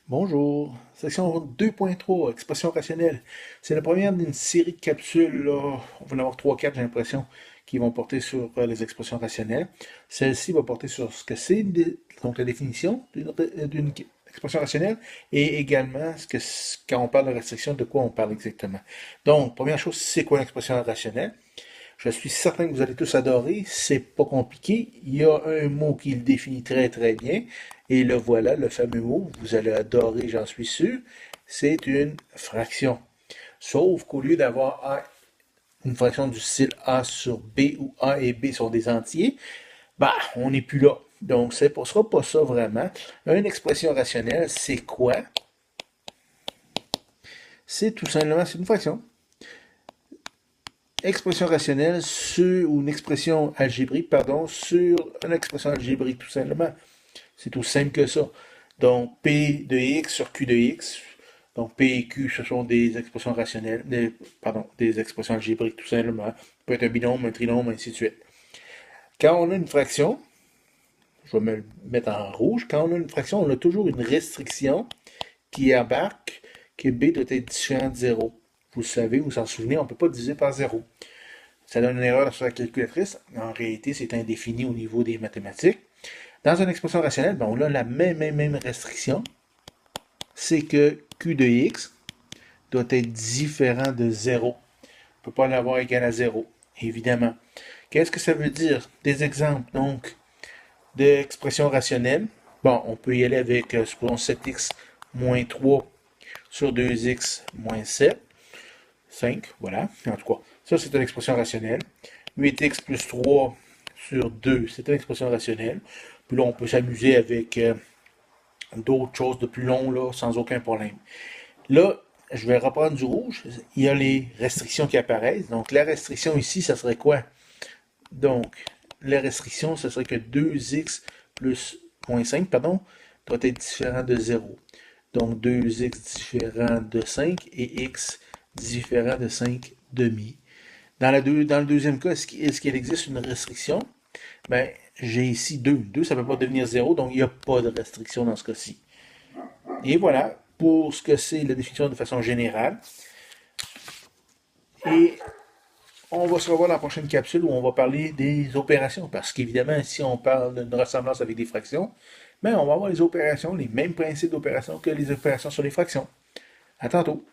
Bonjour, section 2.3, expression rationnelle. C'est la première d'une série de capsules, là. On va en avoir 3-4, j'ai l'impression, qui vont porter sur les expressions rationnelles. Celle-ci va porter sur ce que c'est, donc la définition d'une expression rationnelle, et également quand on parle de restriction, de quoi on parle exactement. Donc, première chose, c'est quoi une expression rationnelle? Je suis certain que vous allez tous adorer. C'est pas compliqué. Il y a un mot qui le définit très très bien. Et le voilà, le fameux mot. Vous allez adorer, j'en suis sûr. C'est une fraction. Sauf qu'au lieu d'avoir une fraction du style A sur B où A et B sont des entiers, bah, on n'est plus là. Donc, ce ne sera pas ça vraiment. Une expression rationnelle, c'est quoi? C'est tout simplement, c'est une fraction. Expression rationnelle ou une expression algébrique, pardon, sur une expression algébrique, tout simplement. C'est tout simple que ça. Donc, P de x sur Q de x. Donc, P et Q, ce sont des expressions rationnelles, des expressions algébriques, tout simplement. Ça peut être un binôme, un trinôme, ainsi de suite. Quand on a une fraction, je vais me le mettre en rouge, quand on a une fraction, on a toujours une restriction qui embarque que B doit être différent de 0. Vous le savez, vous vous en souvenez, on ne peut pas diviser par 0. Ça donne une erreur sur la calculatrice. En réalité, c'est indéfini au niveau des mathématiques. Dans une expression rationnelle, ben, on a la même restriction. C'est que Q de x doit être différent de 0. On ne peut pas l'avoir égal à 0, évidemment. Qu'est-ce que ça veut dire? Des exemples, donc, d'expressions rationnelles. Bon, on peut y aller avec, supposons, 7x moins 3 sur 2x moins 7. 5, voilà. En tout cas, ça, c'est une expression rationnelle. 8x plus 3 sur 2, c'est une expression rationnelle. Puis là, on peut s'amuser avec d'autres choses de plus long, là, sans aucun problème. Là, je vais reprendre du rouge. Il y a les restrictions qui apparaissent. Donc, la restriction ici, ça serait quoi? Donc, la restriction, ce serait que 2x plus 0,5, pardon, doit être différent de 0. Donc, 2x différent de 5 et x différent de 5 demi. Dans le deuxième cas, est-ce qu'il existe une restriction? Ben, j'ai ici 2. 2, ça ne peut pas devenir 0, donc il n'y a pas de restriction dans ce cas-ci. Et voilà, pour ce que c'est la définition de façon générale. Et on va se revoir dans la prochaine capsule où on va parler des opérations. Parce qu'évidemment, si on parle d'une ressemblance avec des fractions, ben on va avoir les opérations, les mêmes principes d'opération que les opérations sur les fractions. À tantôt.